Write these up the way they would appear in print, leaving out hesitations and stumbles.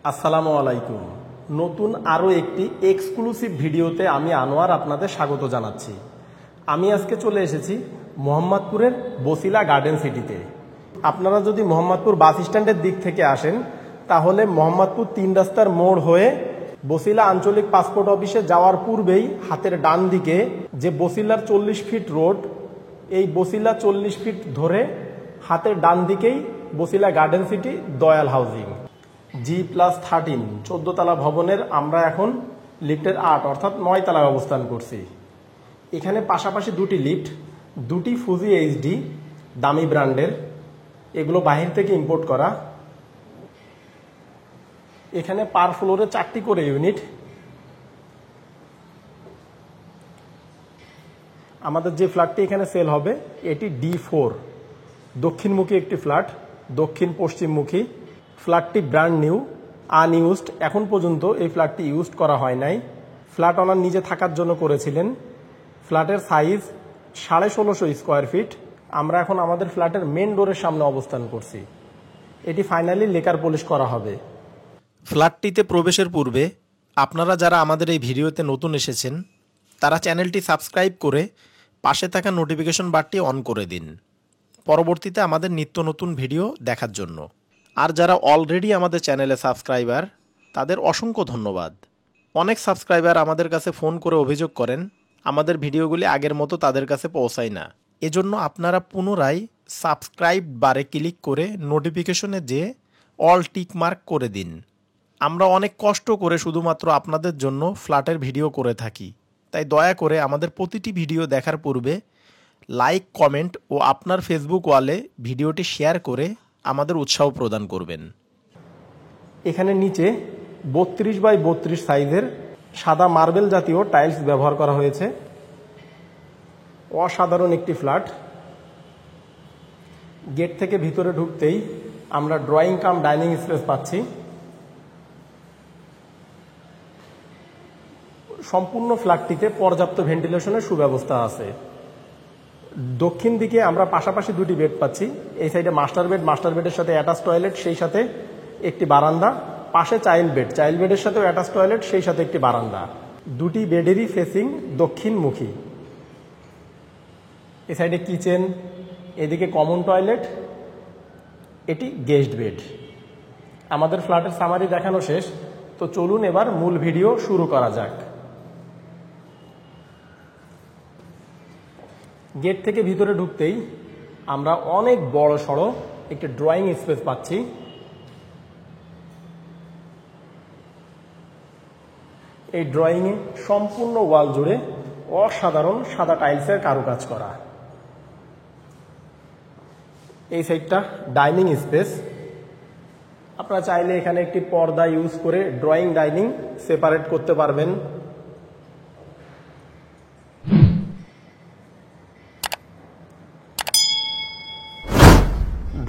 আসসালামু আলাইকুম। নতুন আরও একটি এক্সক্লুসিভ ভিডিওতে আমি আনোয়ার আপনাদের স্বাগত জানাচ্ছি। আমি আজকে চলে এসেছি মোহাম্মদপুরের বসিলা গার্ডেন সিটিতে। আপনারা যদি মোহাম্মদপুর বাস স্ট্যান্ডের দিক থেকে আসেন তাহলে মোহাম্মদপুর ৩ রাস্তার মোড় হয়ে বসিলা আঞ্চলিক পাসপোর্ট অফিসে যাওয়ার পূর্বেই হাতের ডান দিকে যে বসিলার ৪০ ফিট রোড, এই বসিলা ৪০ ফিট ধরে হাতের ডান দিকেই Basila garden city Dayal housing G+13 14 তলা ভবনের আমরা এখন লিফটের ৮ অর্থাৎ ৯ তলায় অবস্থান করছি। এখানে পাশাপাশি দুটি লিফট, দুটি ফুজি এইচডি দামি ব্র্যান্ডের, এগুলো বাহির থেকে ইম্পোর্ট করা। এখানে পার ফ্লোরে 4টি করে ইউনিট। আমাদের যে ফ্ল্যাটটি এখানে সেল হবে এটি D4 দক্ষিণমুখী একটি ফ্ল্যাট, দক্ষিণ পশ্চিমমুখী। ফ্ল্যাটটি ব্র্যান্ড নিউ, আনইউজড, এখন পর্যন্ত এই ফ্ল্যাটটি ইউজড করা হয় নাই। ফ্ল্যাট ওনার নিজে থাকার জন্য করেছিলেন। ফ্ল্যাটের সাইজ 1650 স্কোয়ার ফিট। আমরা এখন আমাদের ফ্ল্যাটের মেন ডোরের সামনে অবস্থান করছি। এটি ফাইনালি লেকার পলিশ করা হবে। ফ্ল্যাটটিতে প্রবেশের পূর্বে আপনারা যারা আমাদের এই ভিডিওতে নতুন এসেছেন তারা চ্যানেলটি সাবস্ক্রাইব করে পাশে থাকা নোটিফিকেশন বারটি অন করে দিন, পরবর্তীতে আমাদের নিত্য নতুন ভিডিও দেখার জন্য। আর যারা অলরেডি আমাদের চ্যানেলে সাবস্ক্রাইবার তাদের অসংখ্য ধন্যবাদ। অনেক সাবস্ক্রাইবার আমাদের কাছে ফোন করে অভিযোগ করেন আমাদের ভিডিওগুলি আগের মতো তাদের কাছে পৌঁছায় না। এজন্য আপনারা পুনরায় সাবস্ক্রাইব বারে ক্লিক করে নোটিফিকেশনে যেয়ে অল টিক মার্ক করে দিন। আমরা অনেক কষ্ট করে শুধুমাত্র আপনাদের জন্য ফ্ল্যাটের ভিডিও করে থাকি, তাই দয়া করে আমাদের প্রতিটি ভিডিও দেখার পূর্বে লাইক, কমেন্ট ও আপনার ফেসবুক ওয়ালে ভিডিওটি শেয়ার করে আমাদের উৎসাহ প্রদান করবেন। এখানে নিচে 32x32 সাইজের সাদা মার্বেল জাতীয় টাইলস ব্যবহার করা হয়েছে। অসাধারণ একটি ফ্ল্যাট। গেট থেকে ভিতরে ঢুকতেই আমরা ড্রয়িং কাম ডাইনিং স্পেস পাচ্ছি। সম্পূর্ণ ফ্ল্যাটটিতে পর্যাপ্ত ভেন্টিলেশনের সুব্যবস্থা আছে। দক্ষিণ দিকে আমরা পাশাপাশি দুটি বেড পাচ্ছি। এই সাইডে মাস্টার বেড, মাস্টার বেডের সাথে অ্যাটাচ টয়লেট, সেই সাথে একটি বারান্দা। পাশে চাইল্ড বেড, চাইল্ড বেডের সাথেও অ্যাটাচ টয়লেট, সেই সাথে একটি বারান্দা। দুটি বেডেরই ফেসিং দক্ষিণমুখী। এই সাইডে কিচেন, এদিকে কমন টয়লেট, এটি গেস্ট বেড। আমাদের ফ্ল্যাটের সামারি দেখানো শেষ, তো চলুন এবার মূল ভিডিও শুরু করা যাক। গেট থেকে ভিতরে ঢুকতেই আমরা অনেক বড় সড়ো একটি ড্রয়িং স্পেস পাচ্ছি। এই ড্রয়িংয়ে সম্পূর্ণ ওয়াল জুড়ে অসাধারণ সাদা টাইলসের কারুকাজ করা। এই সাইডটা ডাইনিং স্পেস। আপনারা চাইলে এখানে একটি পর্দা ইউজ করে ড্রয়িং ডাইনিং সেপারেট করতে পারবেন।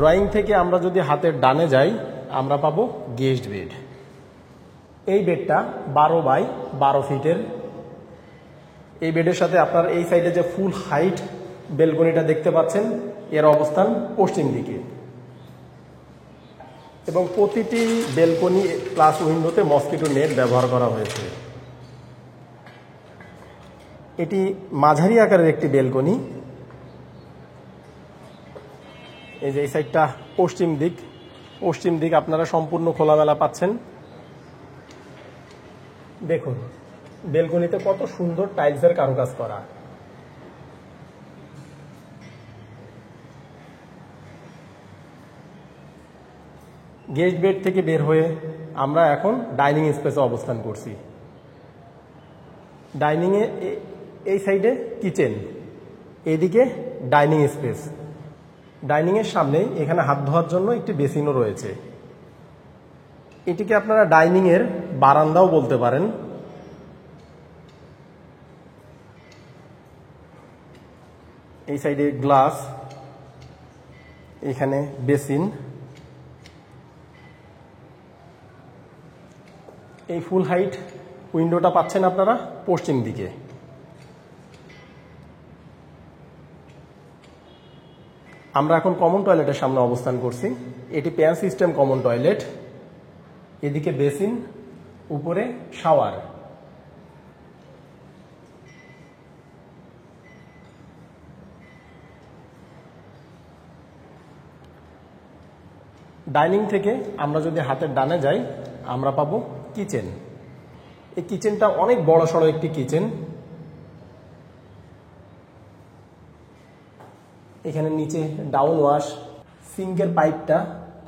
ড্রয়িং থেকে আমরা যদি হাতের ডানে যাই আমরা পাবো গেস্ট বেড। এই বেডটা 12x12 ফিটের। এই বেডের সাথে আপনার এই সাইডে যে ফুল হাইট বেলকনিটা দেখতে পাচ্ছেন, এর অবস্থান পশ্চিম দিকে এবং প্রতিটি বেলকনি প্লাস উইন্ডোতে মসকিটো নেট ব্যবহার করা হয়েছে। এটি মাঝারি আকারের একটি বেলকনি। এই যে এই সাইডটা পশ্চিম দিক আপনারা সম্পূর্ণ খোলামেলা পাচ্ছেন। দেখুন বেলকনিতে কত সুন্দর টাইলসের কারুকাজ করা। গেস্ট বেড থেকে বের হয়ে আমরা এখন ডাইনিং স্পেসে অবস্থান করছি। ডাইনিংয়ে এই সাইডে কিচেন, এদিকে ডাইনিং স্পেস। ডাইনিংয়ের সামনে এখানে হাত ধোয়ার জন্য একটি বেসিনও রয়েছে। এটিকে আপনারা ডাইনিংয়ের বারান্দাও বলতে পারেন। এই সাইডে গ্লাস, এখানে বেসিন। এই ফুল হাইট উইন্ডোটা পাচ্ছেন আপনারা পশ্চিম দিকে। আমরা এখন কমন টয়লেটের সামনে অবস্থান করছি। এটি প্যান সিস্টেম কমন টয়লেট। এদিকে বেসিন, উপরে শাওয়ার। ডাইনিং থেকে আমরা যদি হাতের ডানে যাই আমরা পাবো কিচেন। এই কিচেনটা অনেক বড় সড়ো একটি কিচেন। এখানে নিচে ডাউন ওয়াশ, সিঙ্কের পাইপটা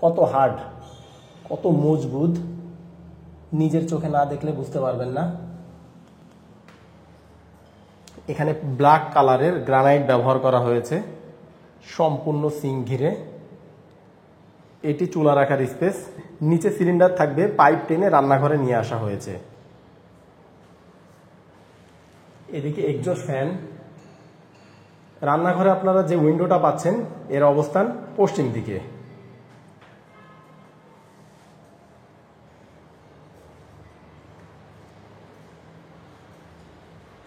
কত হার্ড, কত মজবুত, নিজের চোখে না দেখলে বুঝতে পারবেন না। এখানে ব্ল্যাক কালারের গ্রানাইট ব্যবহার করা হয়েছে সম্পূর্ণ সিঙ্ক ঘিরে। এটি চুলা রাখার স্পেস। নিচে সিলিন্ডার থাকবে, পাইপ টেনে রান্নাঘরে নিয়ে আসা হয়েছে। এদিকে এক্সজস্ট ফ্যান। রান্নাঘরে আপনারা যে উইন্ডোটা পাচ্ছেন এর অবস্থান পশ্চিম দিকে।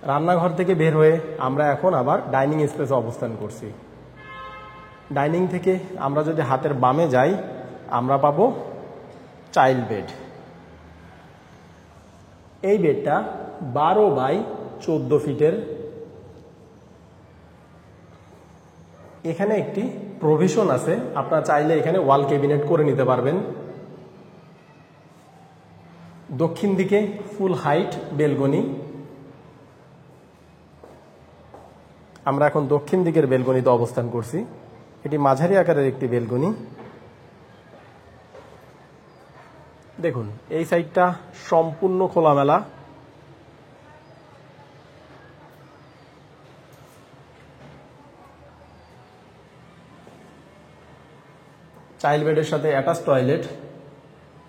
রান্নাঘর থেকে বের হয়ে আমরা এখন আবার ডাইনিং স্পেসে অবস্থান করছি। ডাইনিং থেকে আমরা যদি হাতের বামে যাই আমরা পাবো চাইল্ড বেড। এই বেডটা 12x14 ফিটের। এখানে একটি প্রভিশন আছে, আপনারা চাইলে এখানে ওয়াল ক্যাবিনেট করে নিতে পারবেন। দক্ষিণ দিকে ফুল হাইট বেলকনি। আমরা এখন দক্ষিণ দিকের বেলকনিতে অবস্থান করছি। এটি মাঝারি আকারের একটি বেলকনি। দেখুন এই সাইডটা সম্পূর্ণ খোলামেলা। চাইল্ড বেডের সাথে অ্যাটাচ টয়লেট।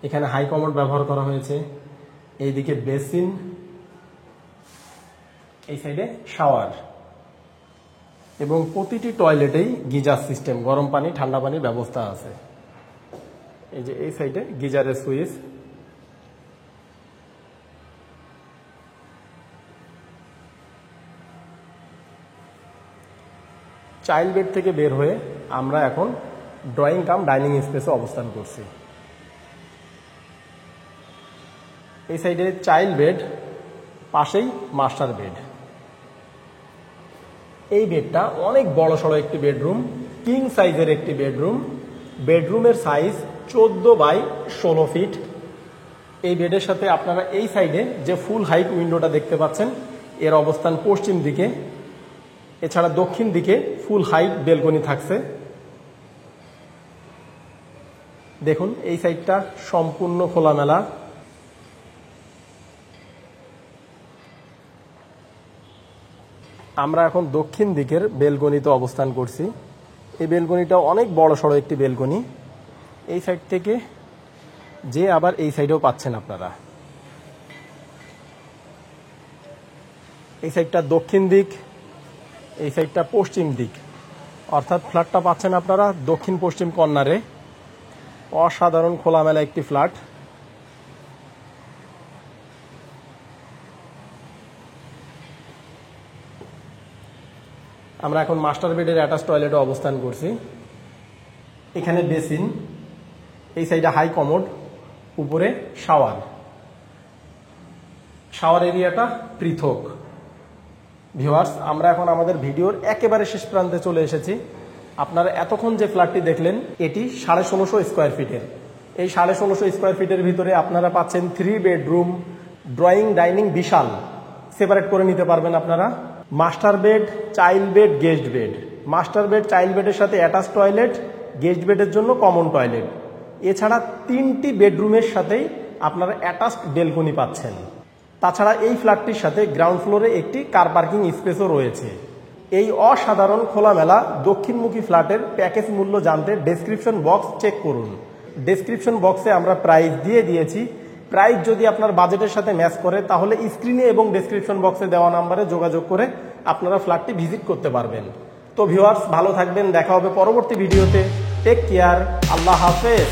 এখানে হাই কমোড ব্যবহার করা হয়েছে। এইদিকে বেসিন, এই সাইডে শাওয়ার এবং প্রতিটি টয়লেটেই গিজার সিস্টেম, গরম পানি ঠান্ডা পানির ব্যবস্থা আছে। এই যে এই সাইডে গিজারের সুইচ। চাইল্ড বেড থেকে বের হয়ে আমরা এখন ড্রয়িং কাম ডাইনিং স্পেসে অবস্থান করছি। এই সাইডে চাইল্ড বেড, পাশেই মাস্টার বেড। এই বেডটা অনেক বড় সড়ো একটি বেডরুম, কিং সাইজের একটি বেডরুম। বেডরুমের সাইজ 14x16 ফিট। এই বেডের সাথে আপনারা এই সাইডে যে ফুল হাইট উইন্ডোটা দেখতে পাচ্ছেন এর অবস্থান পশ্চিম দিকে। এছাড়া দক্ষিণ দিকে ফুল হাইট বেলকনি থাকছে। দেখুন এই সাইডটা সম্পূর্ণ খোলামেলা। আমরা এখন দক্ষিণ দিকের বেলকনিতে অবস্থান করছি। এই বেলকনিটা অনেক বড় সড়ো একটি বেলকনি। এই সাইড থেকে যে আবার এই সাইডেও পাচ্ছেন আপনারা। এই সাইডটা দক্ষিণ দিক, এই সাইডটা পশ্চিম দিক, অর্থাৎ ফ্ল্যাটটা পাচ্ছেন আপনারা দক্ষিণ পশ্চিম কর্নারে। অসাধারণ খোলামেলা একটি ফ্ল্যাট। আমরা এখন মাস্টার বেডের অ্যাটাচ টয়লেটে অবস্থান করছি। এখানে বেসিন, এই সাইডে হাই কমোড, উপরে শাওয়ার। শাওয়ার এরিয়াটা পৃথক। ভিউয়ার্স, আমরা এখন আমাদের ভিডিওর একেবারে শেষ প্রান্তে চলে এসেছি। আপনারা এতক্ষণ যে ফ্ল্যাটটি দেখলেন এটি 1650 স্কোয়ার ফিটের। এই 1650 স্কোয়ার ফিটের ভিতরে আপনারা পাচ্ছেন 3 বেডরুম, ড্রয়িং, ডাইনিং বিশাল। সেপারেট করে নিতে পারবেন আপনারা। Master bed, child bed, guest bed. Master bed, child বেডের সাথে অ্যাটাচ টয়লেট, গেস্ট বেডের জন্য কমন টয়লেট। এছাড়া 3টি বেডরুমের সাথেই আপনারা অ্যাটাচড বেলকনি পাচ্ছেন। তাছাড়া এই ফ্ল্যাটটির সাথে গ্রাউন্ড ফ্লোরে একটি কার পার্কিং স্পেসও রয়েছে। এই অসাধারণ খোলামেলা দক্ষিণমুখী ফ্ল্যাটের প্যাকেজ মূল্য জানতে ডেসক্রিপশন বক্স চেক করুন। ডেসক্রিপশন বক্সে আমরা প্রাইস দিয়ে দিয়েছি। প্রাইস যদি আপনার বাজেটের সাথে ম্যাচ করে তাহলে স্ক্রিনে এবং ডেসক্রিপশন বক্সে দেওয়া নাম্বারে যোগাযোগ করে আপনারা ফ্ল্যাটটি ভিজিট করতে পারবেন। তো ভিউয়ার্স, ভালো থাকবেন, দেখা হবে পরবর্তী ভিডিওতে। টেক কেয়ার, আল্লাহ হাফেজ।